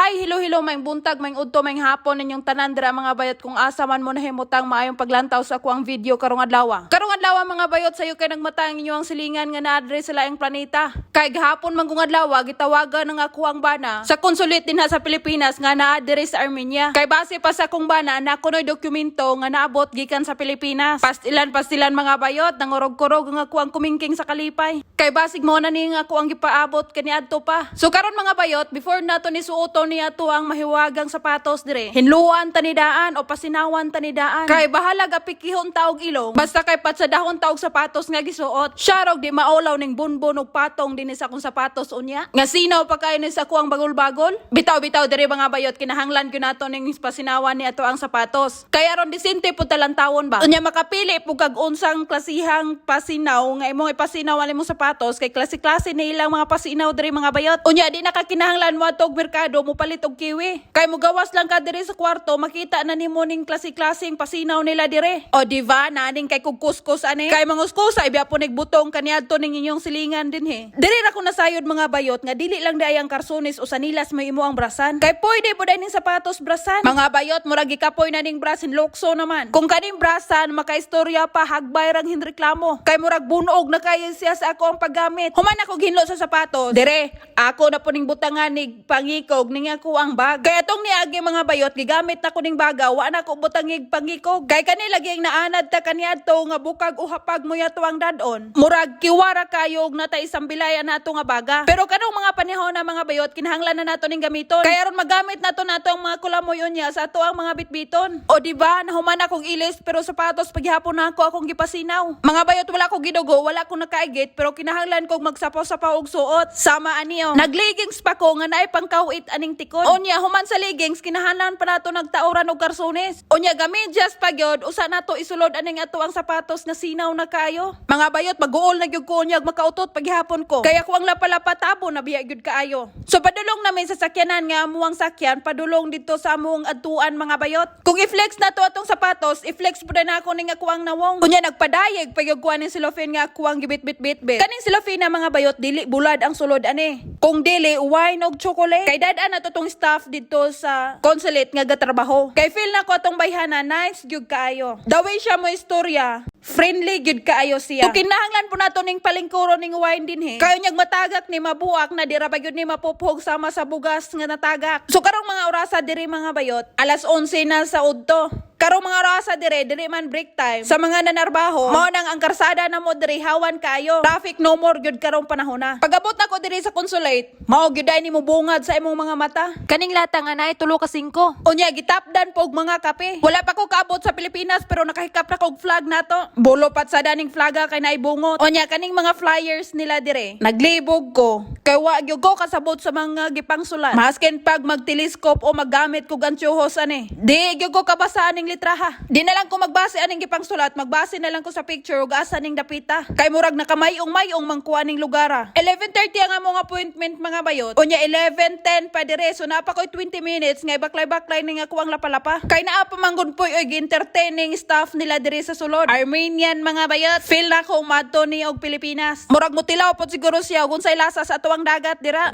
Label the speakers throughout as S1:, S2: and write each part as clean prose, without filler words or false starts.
S1: Hi, hello, may buntag, may udto, may hapon ninyong tanan dira mga bayot kung asa man mo nahimutang maayong paglantaw sa kuang video karong adlaw. Karong adlaw mga bayot sayo kay nagmatang inyo ang silingan nga naadre sa laing planeta. Kay gahapon man kung adlaw gitawagan ng ako ang bana sa konsulit dinha sa Pilipinas nga naadre sa Armenia. Kay base pa sa kung bana na kunoy dokumento nga naabot gikan sa Pilipinas. Pastilan mga bayot nangurog-kurog nga ako ang kumingking sa kalipay. Kay basig mo na ni nga ako ang gipaabot kaniadto pa. So karon mga bayot before nato ni suoton niya to ang mahiwagang sapatos dire. Hinluan tanidaan o pasinawan tanidaan. Kay bahala gapikihon taog ilong. Basta kay patsadahon taog sapatos nga gisuot. Syarog di maulaw ning bunbon og patong dinhi sa akong sapatos unya. Nga sinaw pa kay ni sa kuang bagol-bagol. Bitaw dire mga bayot kinahanglan ko nato ning pasinawan ni ato ang sapatos. Kay aron disente pud talantawon ba. Unya makapili pug kag unsang klasihang pasinaw nga imong ipasinawan imong sapatos kay klase-klase ni ilang mga pasinaw dire mga bayot. Unya di na ka kinahanglan mo atog merkado mo palit og kiwi. Kay mo gawas lang ka dire sa kwarto makita na nimo ning klase-klaseng pasinaw nila dire. O diva naning kay kuskus ani. Kay manguskusa ibya po nagbutong kaniadto ning inyong silingan dinhi. Dire ra ko nasayod mga bayot nga dili lang day ang karsones o sanilas may imo ang brasan. Kay pwede po day ning sapatos brasan. Mga bayot murag gikapoy na ning brasin lokso naman. Kung kaning brasan makaistorya pa hagbay rang hinreklamo. Kay murag bunog na kayo siya sa ako ang paggamit. Human ako ginlo sa sapatos. Dire ako na po ning butangan nig pangikog ning ako ang bag. Kay atong niagi mga bayot gigamit na ko ning baga wa na ko butangig pangikog. Kay kanila gying naanad ta kaniadto nga bukag o hapag mo yato ang dadon. Murag kiwara kayo og natay isang bilayan nato nga baga. Pero kanong mga panahon na mga bayot kinahanglan na nato ning gamiton. Kay aron magamit nato ang mga kulamoy unya sa ato ang mga bitbiton. O diba nahuman akong ilis pero sapatos paghihapon na ako akong gipasinaw. Mga bayot wala ko gidugo, wala ko nakaigit pero kinahanglan kog magsapaw-sapaw og suot. Sama aniyo. Nagligings pa ko nga naay pangkawit aning tikon. Unya human sa ligings kinahanglan pa nato nagtauran og karsones. Unya gamidyas pa gyud usa nato isulod aning ato ang sapatos nga sinaw na kayo. Mga bayot mag-uol na gyud ko unya makautot paghihapon ko. Kaya ko ang lapalapa tabo na biya gyud kaayo. So padulong namin sa sakyanan nga amuang sakyan padulong dito sa amuang adtuan mga bayot. Kung i-flex nato atong sapatos, i-flex pud na ako ning ako ang nawong. Unya nagpadayeg pagyud ko aning cellophane nga ako ang gibit-bit-bit. Kaning cellophane na mga bayot dili bulad ang sulod ani. Kung dili wine og chocolate. Kay dadaan nato tong staff dito sa consulate nga gatrabaho. Kay feel na ko atong bayhana nice gyud kaayo. The way siya mo istorya, friendly gyud kaayo siya. So kinahanglan po nato ning palingkuro ning wine dinhi. Kayo nyag matagak ni mabuak na dira ba gyud ni mapuphog sama sa bugas nga natagak. So karong mga orasa diri mga bayot, alas 11 na sa udto. Karong mga orasa dire man break time. Sa mga nanarbaho, mao nang ang karsada na mo dire hawan kayo. Traffic no more gyud karong panahon na. Pagabot nako dire sa consulate, mao gyud ay nimo bungad sa imong mga mata. Kaning lata nga naay 3 ka 5. Unya gitapdan pog mga kape. Wala pa ko kaabot sa Pilipinas pero nakahikap na kog flag nato. Bolo pat sa daning flaga kay naay bungot. Unya kaning mga flyers nila dire, naglibog ko. Kay wa gyud ko kasabot sa mga gipangsulat. Masken pag magteleskop o maggamit kog antyuhos ani. Di gyud ko kabasa aning litraha. Di na lang ko magbase aning gipangsulat, magbase na lang ko sa picture ug asa ning dapita. Kay murag nakamayong mangkuha ning lugara. 11:30 ang among appointment mga bayot. Unya 11:10 pa dire so napa koy 20 minutes nga baklay ning ako ang lapalapa. Kay naa pa manggod poy og entertaining staff nila dire sa sulod. Armenian mga bayot. Feel na ko madto ni og Pilipinas. Murag mutilaw pod siguro siya ug unsay lasa sa atuang dagat dira.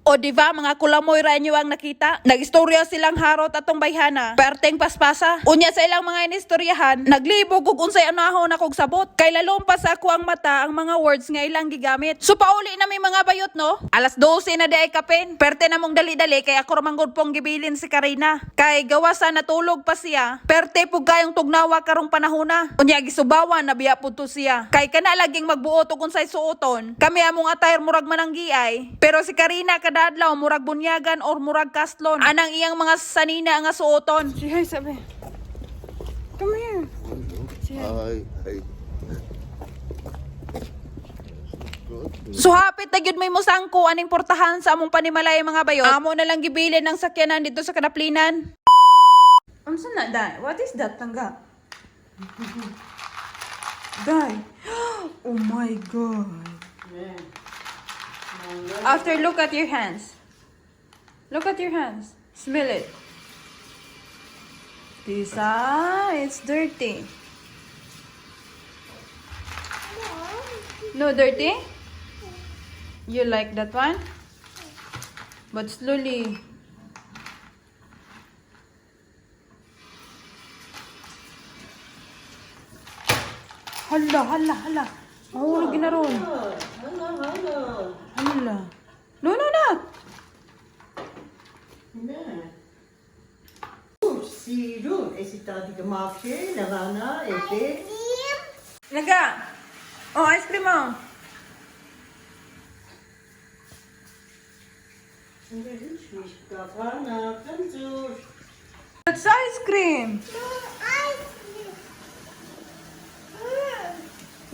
S1: O diba mga kulamoy ra inyo ang nakita? Nagistorya silang harot atong bayhana. Perteng paspasa. Unya sa ilang mga inistoryahan, naglibog ug unsay anahon na kog sabot. Kay lalom pa sa ako ang mata ang mga words nga ilang gigamit. So pauli na may mga bayot no? Alas 12 na di ay kapin. Perte na mong dali-dali kay ako ramanggod pong gibilin si Karina. Kay gawa sa natulog pa siya. Perte pug kayong tugnawa karong panahon na. Unya gisubawan na biya pud to siya. Kay kana laging magbuot og unsay suoton. Kami among attire murag mananggiay. Pero si Karina adlaw murag bunyagan or murag kastlon anang iyang mga sanina nga suoton. Si hi sabi. Come here. Hi. So hapit na gyud may musangko aning portahan sa among panimalay mga bayot. Amo na lang gibilin ng sakyanan dito sa kadaplinan. Unsa na dai? What is that tangga? Dai. Oh my god. Yeah. After, look at your hands. Look at your hands. Smell it. Lisa, it's dirty. No dirty? You like that one? But slowly. Hala. Mahulog na ron. Hala. No, not.
S2: Siro, e si tati kamache, lavana, e te.
S1: Naga. Oh, ice cream mo.
S2: Lavana, kanzur.
S1: That's ice cream.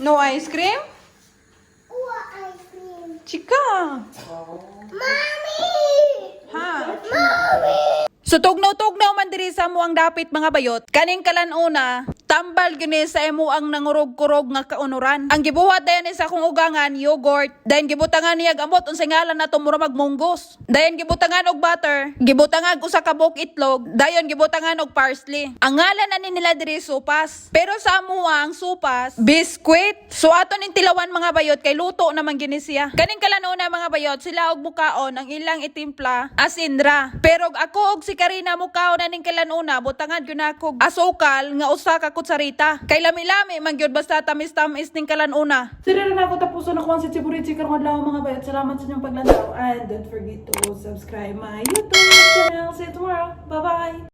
S1: No ice cream? Chika. Ha? So tugnaw man diri sa mo ang dapit mga bayot. Kaning kalanuna, tambal gini sa imo ang nangurog-kurog nga kaunuran. Ang gibuhat dayon sa akong ugangan yogurt, dayon gibutangan niya gamot unsay ngalan nato mura magmunggos. Dayon gibutangan og butter, gibutangan usa ka buok itlog, dayon gibutangan og parsley. Ang ngalan ani nila diri supas. Pero sa amo ang supas, biskwit. So ato ning tilawan mga bayot kay luto naman gini siya. Kaning kalanuna mga bayot, sila og mukaon ang ilang itimpla asinra. Pero ako og si Karina mukaon na ning kalanuna, butangan gyud nako asukal nga usa ka kutsarita. Kay lami-lami man gyud basta tamis-tamis ning kalanuna. Sira na ako tapuson ako ang sitsiburichi karong adlaw mga bayot. Salamat sa inyong paglantaw and don't forget to subscribe my YouTube channel. See you tomorrow. Bye-bye.